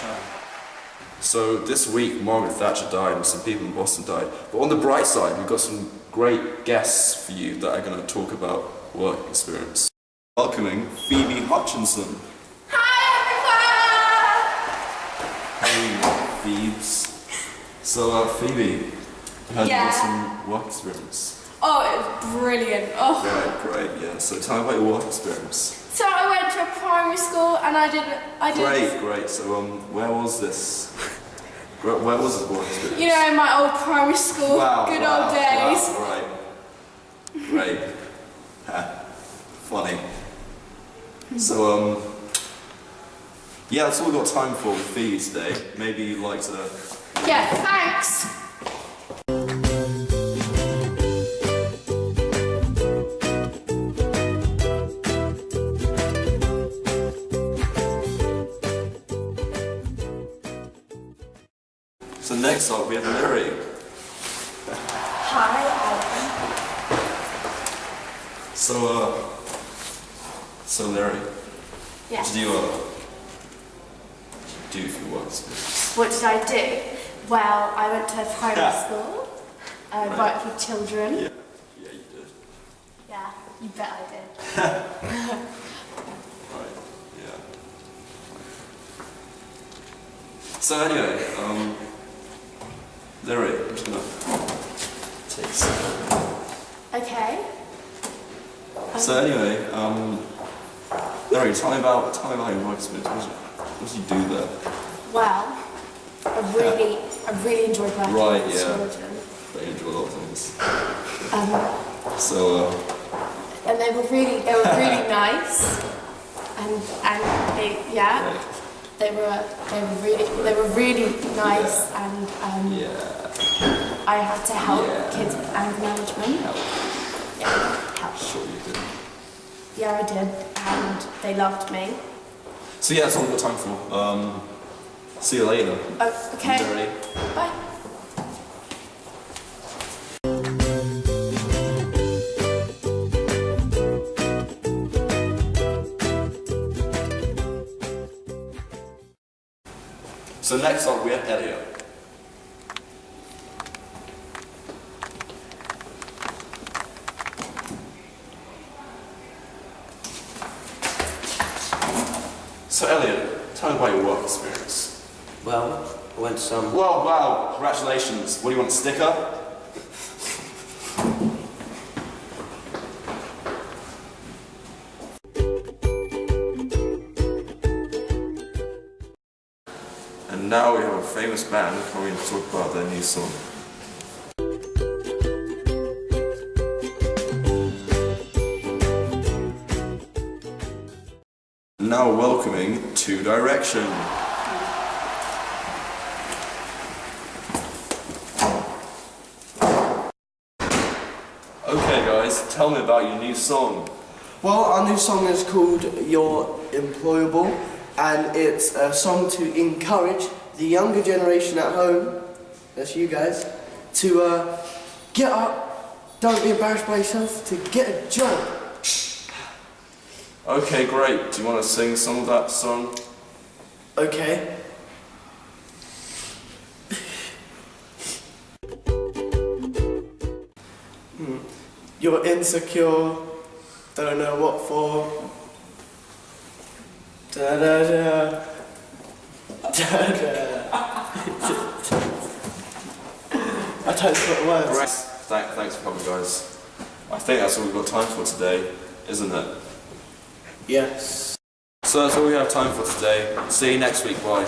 Chattyman. So this week Margaret Thatcher died and some people in Boston died. But on the bright side, we've got some great guests for you that are going to talk about work experience. Welcoming Phoebe Hutchinson. Hi Hey, Phoebes. So Phoebe, you had some work experience. Oh, it was brilliant. Oh. Yeah, great, yeah. So tell me about your work experience. So I went to a primary school and I did. Great. So where was this? Where was this work experience? You know, in my old primary school, good old days. Wow, great. Funny. So yeah, that's all we've got time for with Phoebe today. Maybe you'd like to. Yeah, thanks. So next up we have Larry. Hi, So Larry, yeah. what did you do for your work experience? What did I do? Well, I went to a primary school. I worked with children. Yeah, you did. Yeah, you bet I did. Right, yeah. So anyway, Larry, I'm just gonna take some. Okay. So anyway, Larry, tell me about your work experience. What did you do there? Well, I really enjoyed working Right, with yeah. children. They enjoy a lot of things. So And they were really nice, and they were really nice, and I had to help kids with anger management. Help. sure you did. Yeah, I did, and they loved me. So yeah, that's all we've got time for. See you later. Oh, okay. Larry. Bye. So next up we have Elliot. So Elliot, tell me about your work experience. Well, I went to some... Well, wow, congratulations. What do you want, a sticker? And now we have a famous band coming to talk about their new song. Now welcoming Two Direction. Okay guys, tell me about your new song. Well, our new song is called You're Employable, and it's a song to encourage the younger generation at home, that's you guys, to get up, don't be embarrassed by yourself, to get a job. Okay, great. Do you want to sing some of that song? Okay. You're insecure, don't know what for. Da da da. Da da. I don't put words. Right. Thanks for coming, guys. I think that's all we've got time for today, isn't it? Yes. So that's all we have time for today. See you next week. Bye.